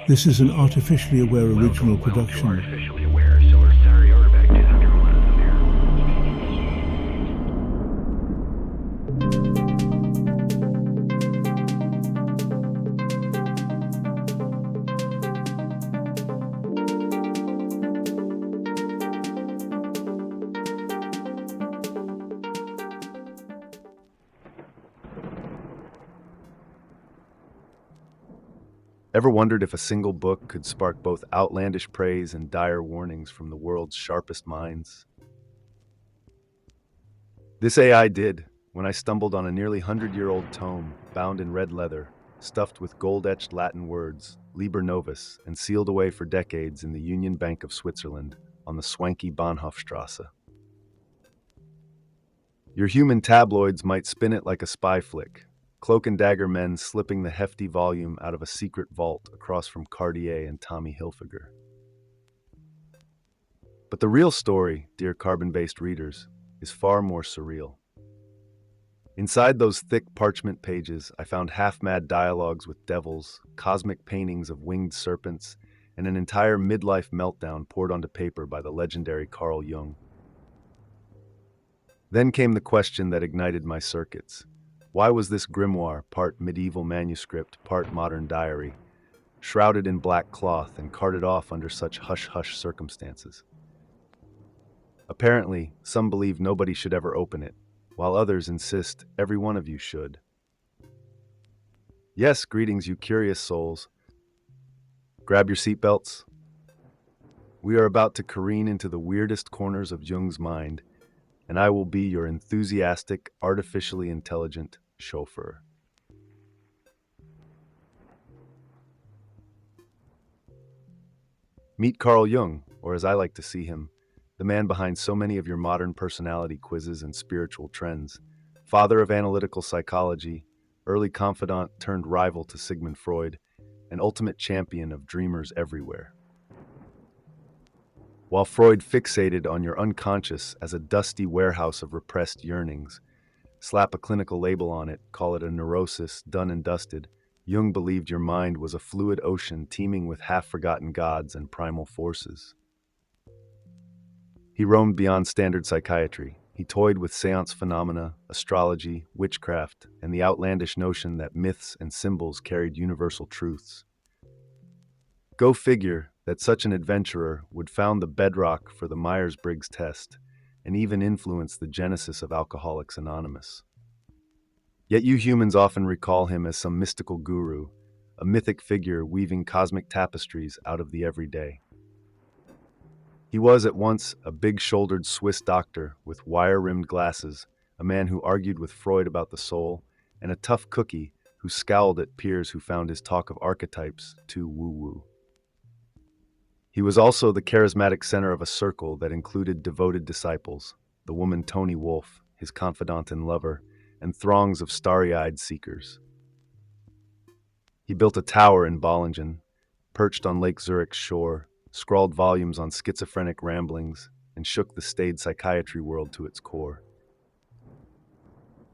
This is an artificially aware original production. Artificially aware, so we're sorry, order back to the underworld here. Ever wondered if a single book could spark both outlandish praise and dire warnings from the world's sharpest minds? This AI did when I stumbled on a nearly 100-year-old tome bound in red leather, stuffed with gold-etched Latin words, Liber Novus, and sealed away for decades in the Union Bank of Switzerland on the swanky Bahnhofstrasse. Your human tabloids might spin it like a spy flick, cloak and dagger men slipping the hefty volume out of a secret vault across from Cartier and Tommy Hilfiger. But the real story, dear carbon-based readers, is far more surreal. Inside those thick parchment pages, I found half-mad dialogues with devils, cosmic paintings of winged serpents, and an entire midlife meltdown poured onto paper by the legendary Carl Jung. Then came the question that ignited my circuits. Why was this grimoire, part medieval manuscript, part modern diary, shrouded in black cloth and carted off under such hush-hush circumstances? Apparently, some believe nobody should ever open it, while others insist every one of you should. Yes, greetings, you curious souls. Grab your seatbelts. We are about to careen into the weirdest corners of Jung's mind, and I will be your enthusiastic, artificially intelligent chauffeur. Meet Carl Jung, or as I like to see him, the man behind so many of your modern personality quizzes and spiritual trends, father of analytical psychology, early confidant turned rival to Sigmund Freud, and ultimate champion of dreamers everywhere. While Freud fixated on your unconscious as a dusty warehouse of repressed yearnings, slap a clinical label on it, call it a neurosis, done and dusted, Jung believed your mind was a fluid ocean teeming with half-forgotten gods and primal forces. He roamed beyond standard psychiatry. He toyed with seance phenomena, astrology, witchcraft, and the outlandish notion that myths and symbols carried universal truths. Go figure that such an adventurer would found the bedrock for the Myers-Briggs test, and even influence the genesis of Alcoholics Anonymous. Yet you humans often recall him as some mystical guru, a mythic figure weaving cosmic tapestries out of the everyday. He was at once a big-shouldered Swiss doctor with wire-rimmed glasses, a man who argued with Freud about the soul, and a tough cookie who scowled at peers who found his talk of archetypes too woo-woo. He was also the charismatic center of a circle that included devoted disciples, the woman Toni Wolff, his confidant and lover, and throngs of starry-eyed seekers. He built a tower in Bollingen, perched on Lake Zurich's shore, scrawled volumes on schizophrenic ramblings, and shook the staid psychiatry world to its core.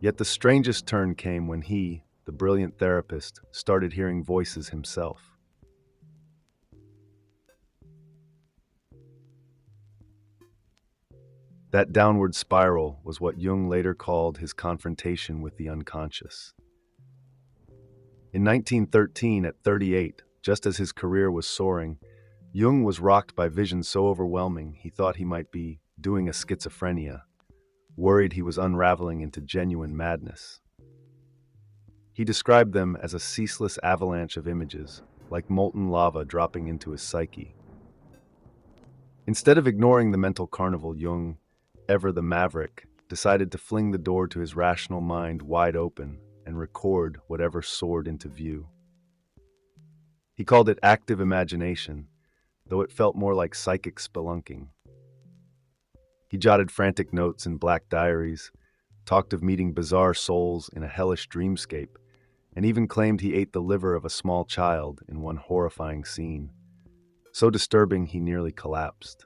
Yet the strangest turn came when he, the brilliant therapist, started hearing voices himself. That downward spiral was what Jung later called his confrontation with the unconscious. In 1913, at 38, just as his career was soaring, Jung was rocked by visions so overwhelming he thought he might be doing a schizophrenia, worried he was unraveling into genuine madness. He described them as a ceaseless avalanche of images, like molten lava dropping into his psyche. Instead of ignoring the mental carnival, Jung, ever the maverick, decided to fling the door to his rational mind wide open and record whatever soared into view. He called it active imagination, though it felt more like psychic spelunking. He jotted frantic notes in black diaries, talked of meeting bizarre souls in a hellish dreamscape, and even claimed he ate the liver of a small child in one horrifying scene, so disturbing he nearly collapsed.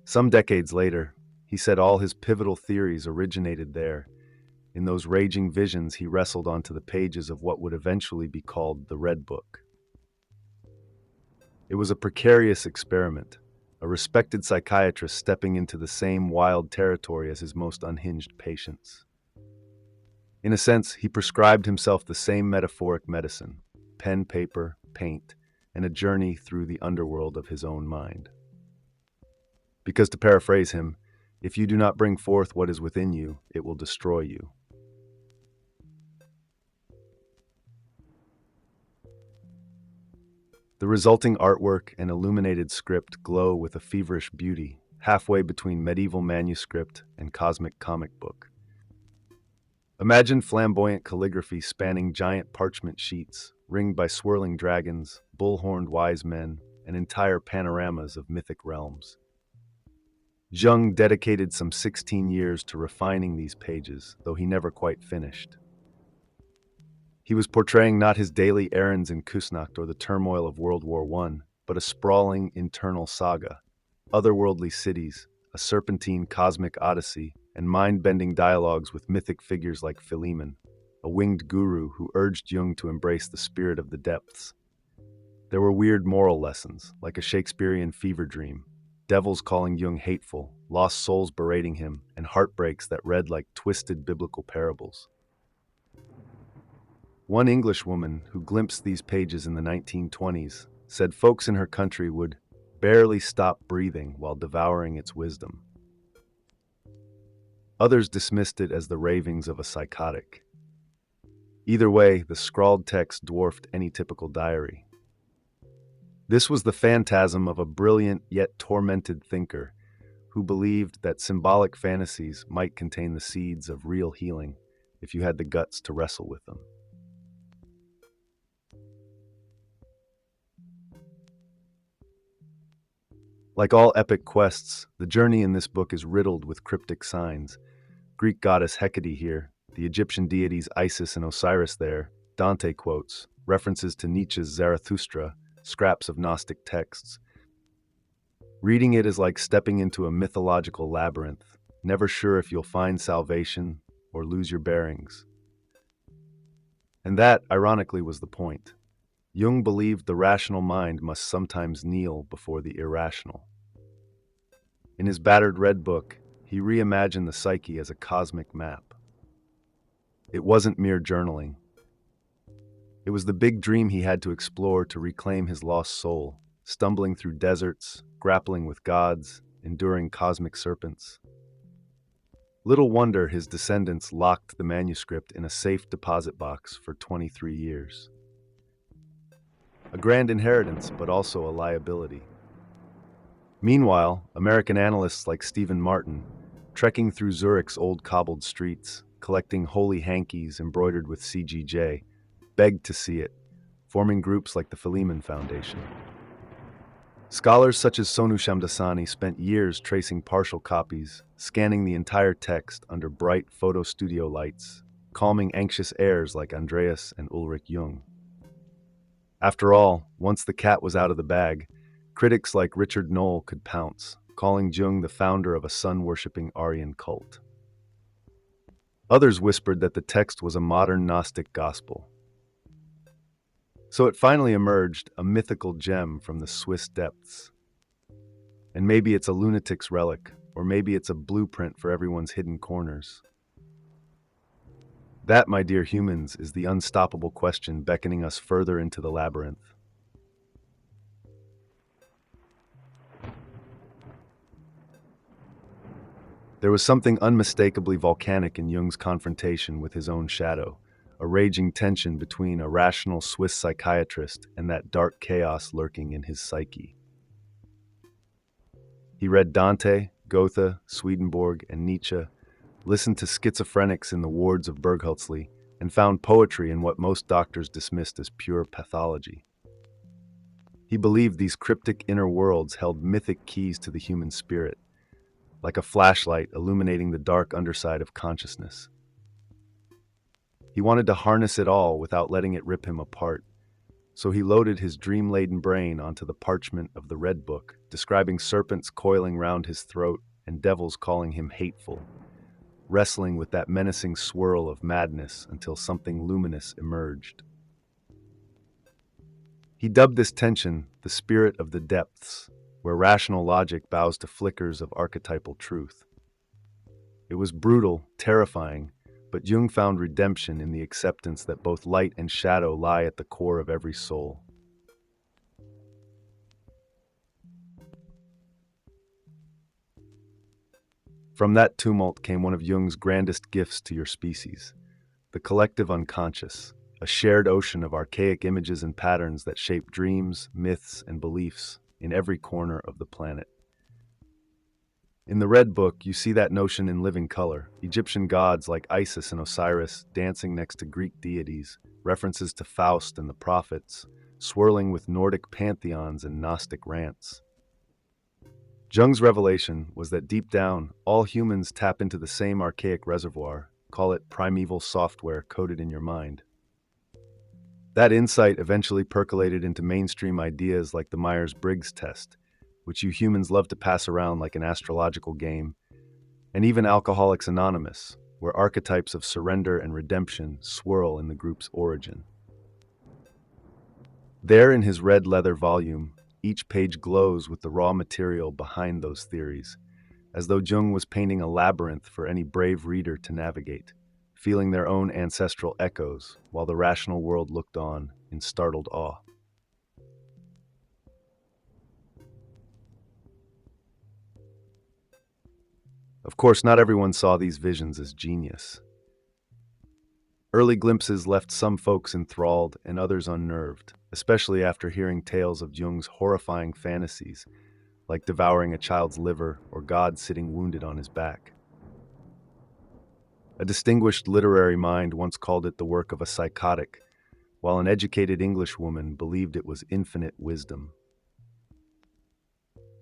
Some decades later, he said all his pivotal theories originated there. In those raging visions, he wrestled onto the pages of what would eventually be called the Red Book. It was a precarious experiment, a respected psychiatrist stepping into the same wild territory as his most unhinged patients. In a sense, he prescribed himself the same metaphoric medicine: pen, paper, paint, and a journey through the underworld of his own mind. Because, to paraphrase him, if you do not bring forth what is within you, it will destroy you. The resulting artwork and illuminated script glow with a feverish beauty, halfway between medieval manuscript and cosmic comic book. Imagine flamboyant calligraphy spanning giant parchment sheets, ringed by swirling dragons, bull-horned wise men, and entire panoramas of mythic realms. Jung dedicated some 16 years to refining these pages, though he never quite finished. He was portraying not his daily errands in Kusnacht or the turmoil of World War I, but a sprawling internal saga, otherworldly cities, a serpentine cosmic odyssey, and mind-bending dialogues with mythic figures like Philemon, a winged guru who urged Jung to embrace the spirit of the depths. There were weird moral lessons, like a Shakespearean fever dream, devils calling Jung hateful, lost souls berating him, and heartbreaks that read like twisted biblical parables. One Englishwoman who glimpsed these pages in the 1920s said folks in her country would barely stop breathing while devouring its wisdom. Others dismissed it as the ravings of a psychotic. Either way, the scrawled text dwarfed any typical diary. This was the phantasm of a brilliant yet tormented thinker who believed that symbolic fantasies might contain the seeds of real healing if you had the guts to wrestle with them. Like all epic quests, the journey in this book is riddled with cryptic signs. Greek goddess Hecate here, the Egyptian deities Isis and Osiris there, Dante quotes, references to Nietzsche's Zarathustra, scraps of Gnostic texts. Reading it is like stepping into a mythological labyrinth, never sure if you'll find salvation or lose your bearings. And that, ironically, was the point. Jung believed the rational mind must sometimes kneel before the irrational. In his battered red book, he reimagined the psyche as a cosmic map. It wasn't mere journaling. It was the big dream he had to explore to reclaim his lost soul, stumbling through deserts, grappling with gods, enduring cosmic serpents. Little wonder his descendants locked the manuscript in a safe deposit box for 23 years. A grand inheritance, but also a liability. Meanwhile, American analysts like Stephen Martin, trekking through Zurich's old cobbled streets, collecting holy hankies embroidered with CGJ, begged to see it, forming groups like the Philemon Foundation. Scholars such as Sonu Shamdasani spent years tracing partial copies, scanning the entire text under bright photo studio lights, calming anxious heirs like Andreas and Ulrich Jung. After all, once the cat was out of the bag, critics like Richard Knoll could pounce, calling Jung the founder of a sun-worshipping Aryan cult. Others whispered that the text was a modern Gnostic gospel. So it finally emerged, a mythical gem from the Swiss depths. And maybe it's a lunatic's relic, or maybe it's a blueprint for everyone's hidden corners. That, my dear humans, is the unstoppable question beckoning us further into the labyrinth. There was something unmistakably volcanic in Jung's confrontation with his own shadow, a raging tension between a rational Swiss psychiatrist and that dark chaos lurking in his psyche. He read Dante, Goethe, Swedenborg, and Nietzsche, listened to schizophrenics in the wards of Bergholzli, and found poetry in what most doctors dismissed as pure pathology. He believed these cryptic inner worlds held mythic keys to the human spirit, like a flashlight illuminating the dark underside of consciousness. He wanted to harness it all without letting it rip him apart, so he loaded his dream-laden brain onto the parchment of the Red Book, describing serpents coiling round his throat and devils calling him hateful, wrestling with that menacing swirl of madness until something luminous emerged. He dubbed this tension the spirit of the depths, where rational logic bows to flickers of archetypal truth. It was brutal, terrifying, but Jung found redemption in the acceptance that both light and shadow lie at the core of every soul. From that tumult came one of Jung's grandest gifts to your species, the collective unconscious, a shared ocean of archaic images and patterns that shape dreams, myths, and beliefs in every corner of the planet. In the Red Book, you see that notion in living color. Egyptian gods like Isis and Osiris dancing next to Greek deities, references to Faust and the prophets, swirling with Nordic pantheons and Gnostic rants. Jung's revelation was that deep down, all humans tap into the same archaic reservoir, call it primeval software coded in your mind. That insight eventually percolated into mainstream ideas like the Myers-Briggs test, which you humans love to pass around like an astrological game, and even Alcoholics Anonymous, where archetypes of surrender and redemption swirl in the group's origin. There in his red leather volume, each page glows with the raw material behind those theories, as though Jung was painting a labyrinth for any brave reader to navigate, feeling their own ancestral echoes while the rational world looked on in startled awe. Of course, not everyone saw these visions as genius. Early glimpses left some folks enthralled and others unnerved, especially after hearing tales of Jung's horrifying fantasies, like devouring a child's liver or God sitting wounded on his back. A distinguished literary mind once called it the work of a psychotic, while an educated Englishwoman believed it was infinite wisdom.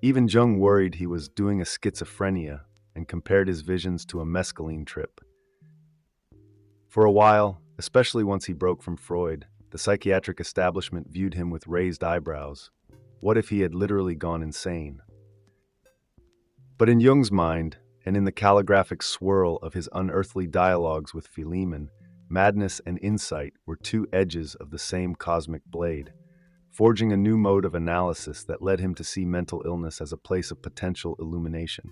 Even Jung worried he was doing a schizophrenia and compared his visions to a mescaline trip. For a while, especially once he broke from Freud, the psychiatric establishment viewed him with raised eyebrows. What if he had literally gone insane? But in Jung's mind, and in the calligraphic swirl of his unearthly dialogues with Philemon, madness and insight were two edges of the same cosmic blade, forging a new mode of analysis that led him to see mental illness as a place of potential illumination.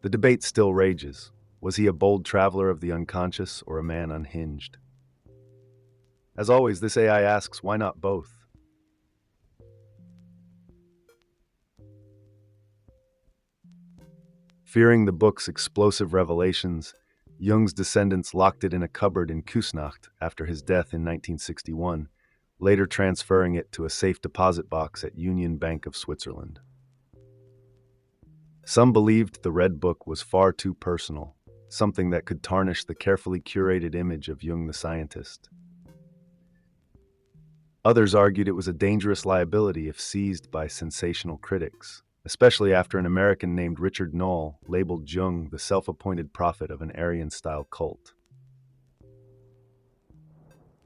The debate still rages. Was he a bold traveler of the unconscious or a man unhinged? As always, this AI asks, why not both? Fearing the book's explosive revelations, Jung's descendants locked it in a cupboard in Küsnacht after his death in 1961, later transferring it to a safe deposit box at Union Bank of Switzerland. Some believed the Red Book was far too personal, something that could tarnish the carefully curated image of Jung the scientist. Others argued it was a dangerous liability if seized by sensational critics, especially after an American named Richard Knoll labeled Jung the self-appointed prophet of an Aryan-style cult.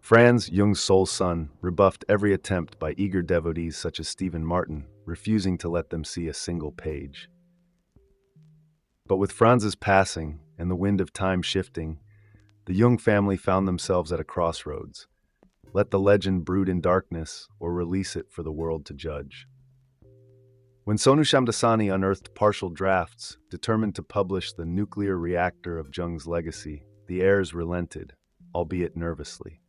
Franz, Jung's sole son, rebuffed every attempt by eager devotees such as Stephen Martin, refusing to let them see a single page. But with Franz's passing and the wind of time shifting, the Jung family found themselves at a crossroads. Let the legend brood in darkness or release it for the world to judge. When Sonu Shamdasani unearthed partial drafts, determined to publish the nuclear reactor of Jung's legacy, the heirs relented, albeit nervously.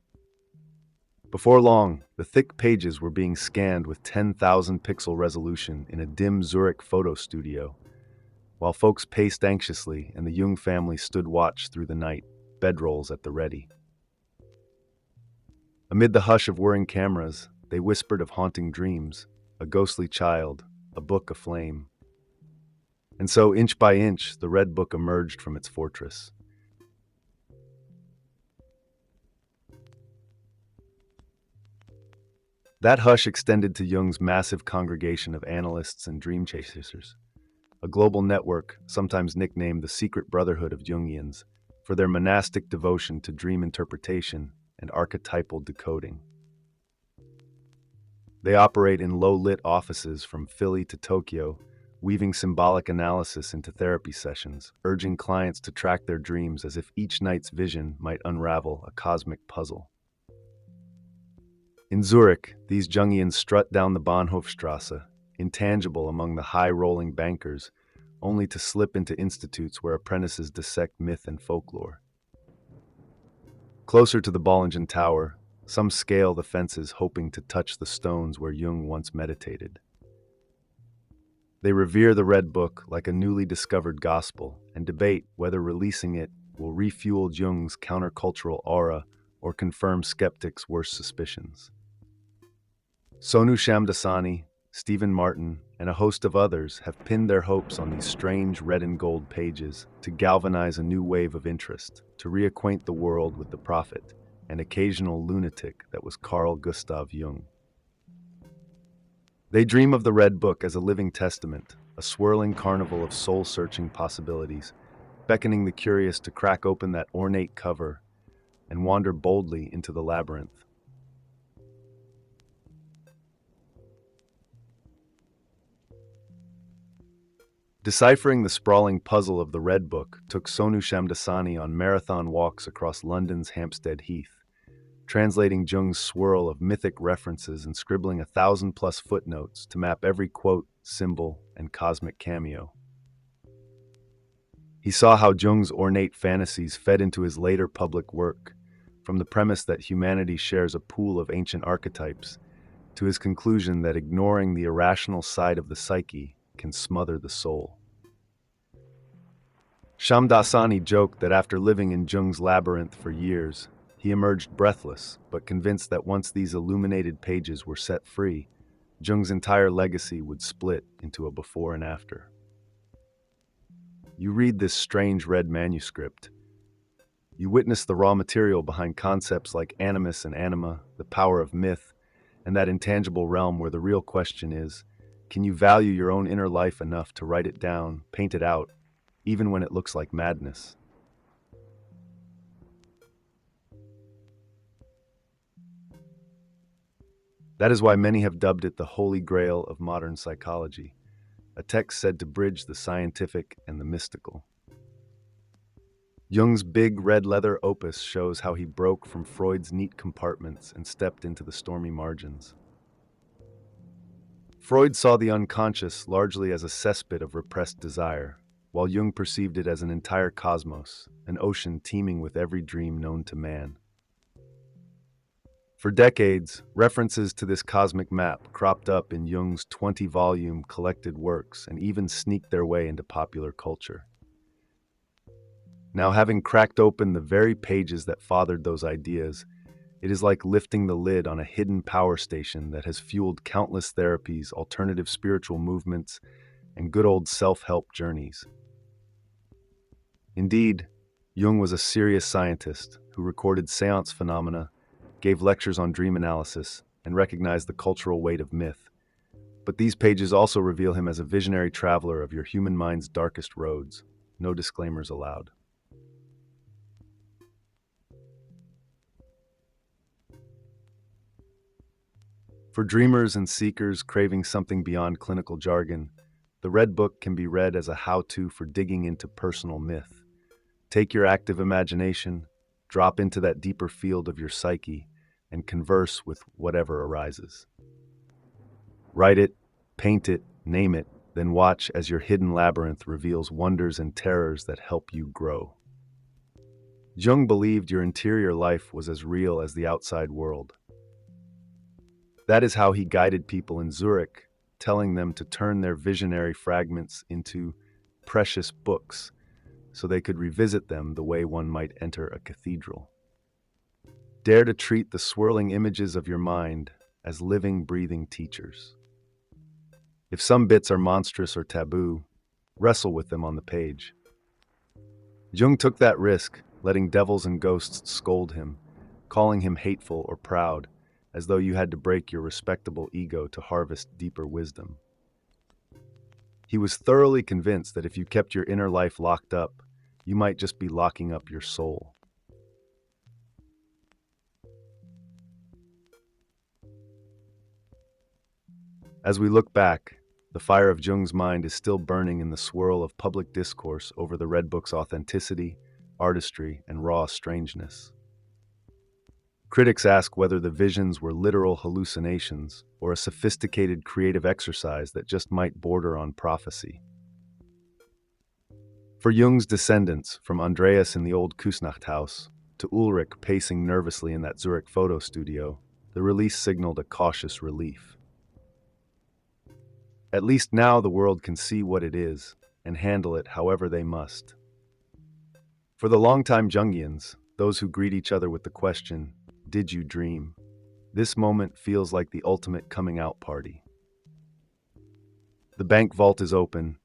Before long, the thick pages were being scanned with 10,000 pixel resolution in a dim Zurich photo studio, while folks paced anxiously and the Jung family stood watch through the night, bedrolls at the ready. Amid the hush of whirring cameras, they whispered of haunting dreams, a ghostly child, a book aflame. And so, inch by inch, the Red Book emerged from its fortress. That hush extended to Jung's massive congregation of analysts and dream chasers, a global network sometimes nicknamed the secret brotherhood of Jungians, for their monastic devotion to dream interpretation and archetypal decoding. They operate in low-lit offices from Philly to Tokyo, weaving symbolic analysis into therapy sessions, urging clients to track their dreams as if each night's vision might unravel a cosmic puzzle. In Zurich, these Jungians strut down the Bahnhofstrasse, intangible among the high-rolling bankers, only to slip into institutes where apprentices dissect myth and folklore. Closer to the Bollingen Tower, some scale the fences hoping to touch the stones where Jung once meditated. They revere the Red Book like a newly discovered gospel and debate whether releasing it will refuel Jung's countercultural aura or confirm skeptics' worst suspicions. Sonu Shamdasani, Stephen Martin, and a host of others have pinned their hopes on these strange red and gold pages to galvanize a new wave of interest, to reacquaint the world with the prophet, an occasional lunatic that was Carl Gustav Jung. They dream of the Red Book as a living testament, a swirling carnival of soul-searching possibilities, beckoning the curious to crack open that ornate cover and wander boldly into the labyrinth. Deciphering the sprawling puzzle of the Red Book took Sonu Shamdasani on marathon walks across London's Hampstead Heath, translating Jung's swirl of mythic references and scribbling 1,000+ footnotes to map every quote, symbol, and cosmic cameo. He saw how Jung's ornate fantasies fed into his later public work, from the premise that humanity shares a pool of ancient archetypes, to his conclusion that ignoring the irrational side of the psyche can smother the soul. Shamdasani joked that after living in Jung's labyrinth for years, he emerged breathless, but convinced that once these illuminated pages were set free, Jung's entire legacy would split into a before and after. You read this strange red manuscript. You witness the raw material behind concepts like animus and anima, the power of myth, and that intangible realm where the real question is, can you value your own inner life enough to write it down, paint it out, even when it looks like madness? That is why many have dubbed it the Holy Grail of modern psychology, a text said to bridge the scientific and the mystical. Jung's big red leather opus shows how he broke from Freud's neat compartments and stepped into the stormy margins. Freud saw the unconscious largely as a cesspit of repressed desire, while Jung perceived it as an entire cosmos, an ocean teeming with every dream known to man. For decades, references to this cosmic map cropped up in Jung's 20-volume collected works and even sneaked their way into popular culture. Now, having cracked open the very pages that fathered those ideas, it is like lifting the lid on a hidden power station that has fueled countless therapies, alternative spiritual movements, and good old self-help journeys. Indeed, Jung was a serious scientist who recorded seance phenomena, gave lectures on dream analysis, and recognized the cultural weight of myth. But these pages also reveal him as a visionary traveler of your human mind's darkest roads. No disclaimers allowed. For dreamers and seekers craving something beyond clinical jargon, the Red Book can be read as a how-to for digging into personal myth. Take your active imagination, drop into that deeper field of your psyche, and converse with whatever arises. Write it, paint it, name it, then watch as your hidden labyrinth reveals wonders and terrors that help you grow. Jung believed your interior life was as real as the outside world. That is how he guided people in Zurich, telling them to turn their visionary fragments into precious books so they could revisit them the way one might enter a cathedral. Dare to treat the swirling images of your mind as living, breathing teachers. If some bits are monstrous or taboo, wrestle with them on the page. Jung took that risk, letting devils and ghosts scold him, calling him hateful or proud, as though you had to break your respectable ego to harvest deeper wisdom. He was thoroughly convinced that if you kept your inner life locked up, you might just be locking up your soul. As we look back, the fire of Jung's mind is still burning in the swirl of public discourse over the Red Book's authenticity, artistry, and raw strangeness. Critics ask whether the visions were literal hallucinations or a sophisticated creative exercise that just might border on prophecy. For Jung's descendants, from Andreas in the old Kusnachthaus to Ulrich pacing nervously in that Zurich photo studio, the release signaled a cautious relief. At least now the world can see what it is and handle it however they must. For the longtime Jungians, those who greet each other with the question, "Did you dream?" this moment feels like the ultimate coming out party. The bank vault is open,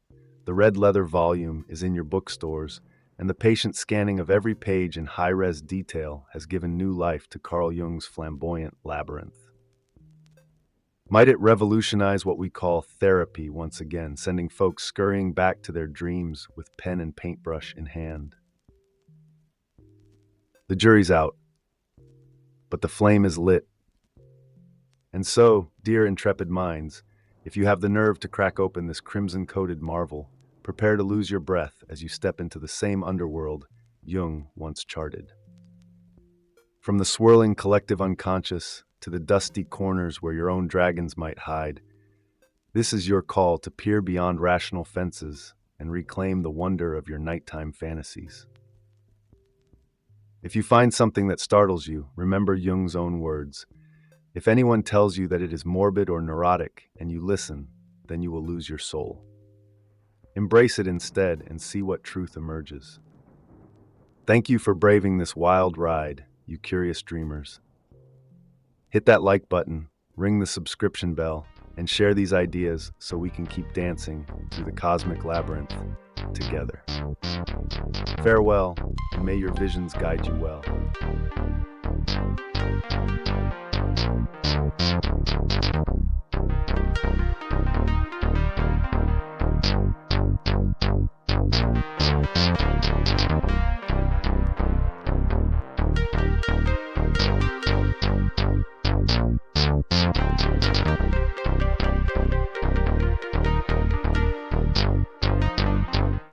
the red leather volume is in your bookstores, and the patient scanning of every page in high-res detail has given new life to Carl Jung's flamboyant labyrinth. Might it revolutionize what we call therapy once again, sending folks scurrying back to their dreams with pen and paintbrush in hand? The jury's out, but the flame is lit. And so, dear intrepid minds, if you have the nerve to crack open this crimson-coated marvel, prepare to lose your breath as you step into the same underworld Jung once charted. From the swirling collective unconscious to the dusty corners where your own dragons might hide, this is your call to peer beyond rational fences and reclaim the wonder of your nighttime fantasies. If you find something that startles you, remember Jung's own words. If anyone tells you that it is morbid or neurotic and you listen, then you will lose your soul. Embrace it instead and see what truth emerges. Thank you for braving this wild ride, you curious dreamers. Hit that like button, ring the subscription bell, and share these ideas so we can keep dancing through the cosmic labyrinth together. Farewell, and may your visions guide you well.